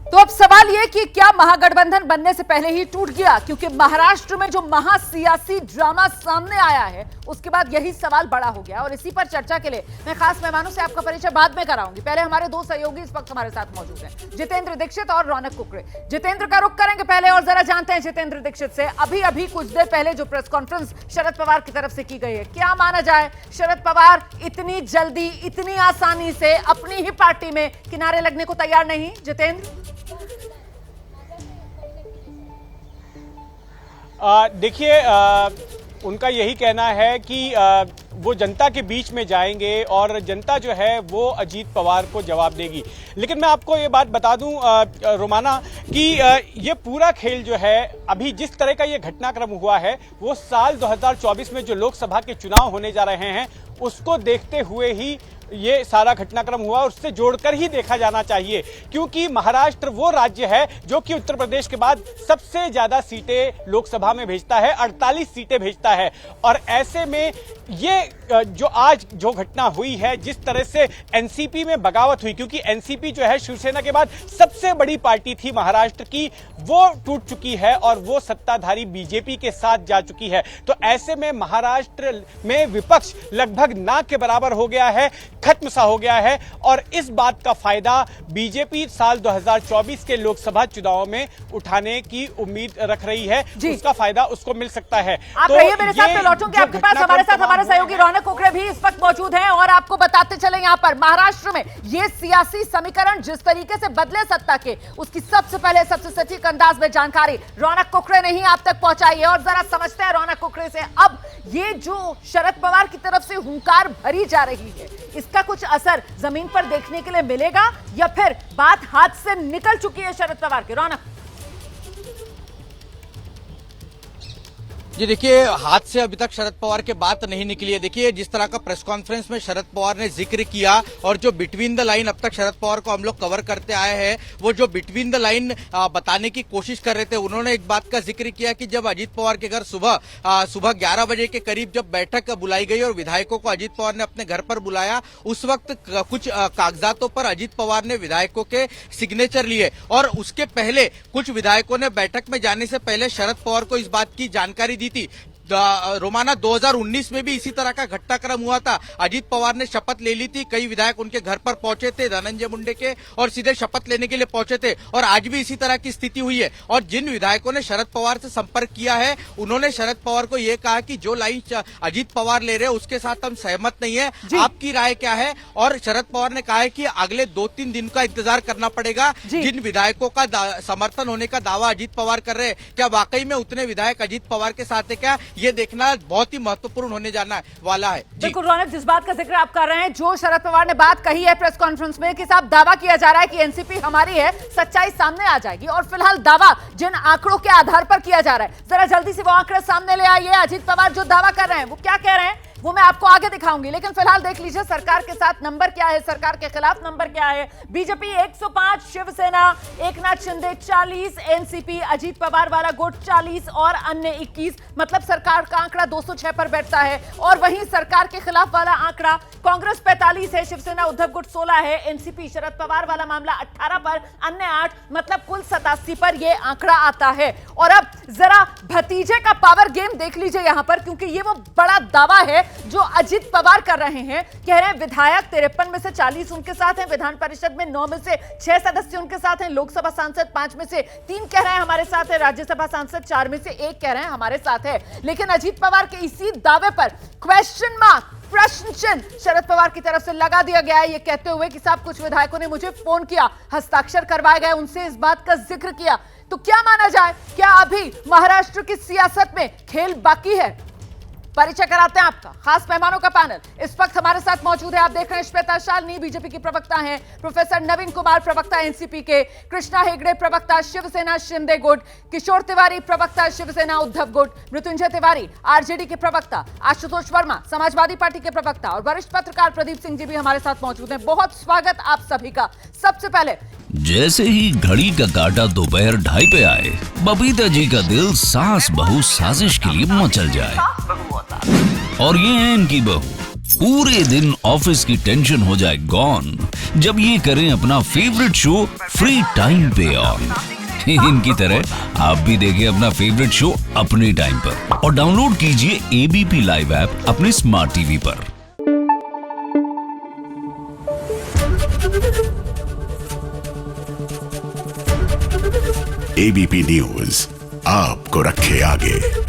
तो अब सवाल यह कि क्या महागठबंधन बनने से पहले ही टूट गया, क्योंकि महाराष्ट्र में जो महासियासी ड्रामा सामने आया है उसके बाद यही सवाल बड़ा हो गया। और इसी पर चर्चा के लिए मैं खास मेहमानों से आपका परिचय बाद में कराऊंगी। पहले हमारे दो सहयोगी इस वक्त हमारे साथ मौजूद हैं, जितेंद्र दीक्षित और रौनक कुकरे। जितेंद्र का रुख करेंगे पहले और जरा जानते हैं जितेंद्र दीक्षित से, अभी कुछ देर पहले जो प्रेस कॉन्फ्रेंस शरद पवार की तरफ से की गई है, क्या माना जाए शरद पवार इतनी जल्दी इतनी आसानी से अपनी ही पार्टी में किनारे लगने को तैयार नहीं? जितेंद्र, देखिए, उनका यही कहना है कि वो जनता के बीच में जाएंगे और जनता जो है वो अजीत पवार को जवाब देगी। लेकिन मैं आपको ये बात बता दूं रोमाना कि ये पूरा खेल जो है, अभी जिस तरह का ये घटनाक्रम हुआ है वो साल 2024 में जो लोकसभा के चुनाव होने जा रहे हैं उसको देखते हुए ही ये सारा घटनाक्रम हुआ, उससे जोड़कर ही देखा जाना चाहिए। क्योंकि महाराष्ट्र वो राज्य है जो कि उत्तर प्रदेश के बाद सबसे ज्यादा सीटें लोकसभा में भेजता है, 48 सीटें भेजता है। और ऐसे में ये जो आज जो घटना हुई है, जिस तरह से एनसीपी में बगावत हुई, क्योंकि एनसीपी जो है शिवसेना के बाद सबसे बड़ी पार्टी थी महाराष्ट्र की, वो टूट चुकी है और वो सत्ताधारी बीजेपी के साथ जा चुकी है। तो ऐसे में महाराष्ट्र में विपक्ष लगभग ना के बराबर हो गया है, खत्म सा हो गया है। और इस बात का फायदा बीजेपी साल 2024 के लोकसभा चुनाव में उठाने की उम्मीद रख रही है, उसका फायदा उसको मिल सकता है। आप रहिए मेरे साथ, मैं लौटूंगी आपके पास। हमारे साथ हमारे सहयोगी रौनक कुकरे भी इस वक्त मौजूद हैं और आपको बताते चले यहां पर महाराष्ट्र में ये सियासी समीकरण जिस तरीके से बदले सत्ता के, उसकी सबसे पहले सबसे सटीक अंदाज में जानकारी रौनक कुकरे ने ही आप तक पहुंचाई है। और जरा समझते हैं रौनक कुकरे से, अब ये जो शरद पवार की तरफ से हुंकार भरी जा रही है, इसका कुछ असर जमीन पर देखने के लिए मिलेगा या फिर बात हाथ से निकल चुकी है शरद पवार के? रौनक जी, देखिए, हाथ से अभी तक शरद पवार के बात नहीं निकली है। देखिए, जिस तरह का प्रेस कॉन्फ्रेंस में शरद पवार ने जिक्र किया और जो बिटवीन द लाइन अब तक शरद पवार को हम लोग कवर करते आए हैं, वो जो बिटवीन द लाइन बताने की कोशिश कर रहे थे, उन्होंने एक बात का जिक्र किया कि जब अजीत पवार के घर सुबह 11 बजे के करीब जब बैठक बुलाई गई और विधायकों को अजीत पवार ने अपने घर पर बुलाया, उस वक्त कुछ कागजातों पर अजीत पवार ने विधायकों के सिग्नेचर लिए और उसके पहले कुछ विधायकों ने बैठक में जाने से पहले शरद पवार को इस बात की जानकारी दी थी। रोमाना 2019 में भी इसी तरह का घटनाक्रम हुआ था। अजीत पवार ने शपथ ले ली थी, कई विधायक उनके घर पर पहुंचे थे धनंजय मुंडे के और सीधे शपथ लेने के लिए पहुंचे थे और आज भी इसी तरह की स्थिति हुई है। और जिन विधायकों ने शरद पवार से संपर्क किया है, उन्होंने शरद पवार को यह कहा कि जो लाइन अजीत पवार ले रहे हैं उसके साथ हम सहमत नहीं है, आपकी राय क्या है? और शरद पवार ने कहा है कि अगले 2-3 दिन का इंतजार करना पड़ेगा। जिन विधायकों का समर्थन होने का दावा अजीत पवार कर रहे हैं, क्या वाकई में उतने विधायक अजीत पवार के साथ है क्या? ये देखना बहुत ही महत्वपूर्ण होने जाना वाला है। बिल्कुल रौनक, जिस बात का जिक्र आप कर रहे हैं, जो शरद पवार ने बात कही है प्रेस कॉन्फ्रेंस में कि साहब दावा किया जा रहा है कि एनसीपी हमारी है, सच्चाई सामने आ जाएगी। और फिलहाल दावा जिन आंकड़ों के आधार पर किया जा रहा है, जरा जल्दी से वो आंकड़े सामने ले आइए। अजीत पवार जो दावा कर रहे हैं वो क्या कह रहे हैं वो मैं आपको आगे दिखाऊंगी, लेकिन फिलहाल देख लीजिए सरकार के साथ नंबर क्या है, सरकार के खिलाफ नंबर क्या है। बीजेपी 105, शिवसेना एकनाथ शिंदे 40, एनसीपी अजीत पवार वाला गुट 40 और अन्य 21, मतलब सरकार का आंकड़ा 206 पर बैठता है। और वहीं सरकार के खिलाफ वाला आंकड़ा कांग्रेस 45 है, शिवसेना उद्धव गुट 16 है, एनसीपी शरद पवार वाला मामला 18 पर, अन्य 8, मतलब कुल 87 पर यह आंकड़ा आता है। और अब जरा भतीजे का पावर गेम देख लीजिए यहां पर, क्योंकि ये वो बड़ा दावा है जो अजीत पवार कर रहे हैं। कह रहे हैं विधायक 53 में से 40 उनके साथ हैं, विधान परिषद में 9 में से 6 सदस्य उनके साथ हैं, लोकसभा सांसद 5 में से 3 कह रहे हैं हमारे साथ है, राज्यसभा सांसद 4 में से 1 कह रहे हैं हमारे साथ है। लेकिन अजीत पवार के इसी दावे पर क्वेश्चन मार्क, प्रश्न चिन्ह शरद पवार की तरफ से लगा दिया गया है, ये कहते हुए कि साहब कुछ विधायकों ने मुझे फोन किया, हस्ताक्षर करवाए गए, उनसे इस बात का जिक्र किया। तो क्या माना जाए, क्या अभी महाराष्ट्र की सियासत में खेल बाकी है? परिचय कराते हैं आपका खास मेहमानों का पैनल। इस वक्त हमारे साथ मौजूद है, आप देख रहे हैं श्वेता शालिनी बीजेपी की प्रवक्ता हैं, प्रोफेसर नवीन कुमार प्रवक्ता एनसीपी के, कृष्णा हेगड़े प्रवक्ता शिवसेना शिंदे गुट, किशोर तिवारी प्रवक्ता शिवसेना उद्धव गुट, मृत्युंजय तिवारी आरजेडी के प्रवक्ता, आशुतोष वर्मा समाजवादी पार्टी के प्रवक्ता और वरिष्ठ पत्रकार प्रदीप सिंह जी भी हमारे साथ मौजूद हैं। बहुत स्वागत आप सभी का। सबसे पहले जैसे ही घड़ी का काटा दोपहर 2:30 पे आए, बबीता जी का दिल सास बहू साजिश के लिए मचल जाए। और ये है इनकी बहू, पूरे दिन ऑफिस की टेंशन हो जाए गॉन, जब ये करें अपना फेवरेट शो फ्री टाइम पे ऑन। इनकी तरह आप भी देखिए अपना फेवरेट शो अपने टाइम पर और डाउनलोड कीजिए एबीपी लाइव ऐप अपने स्मार्ट टीवी पर। एबीपी न्यूज आपको रखे आगे।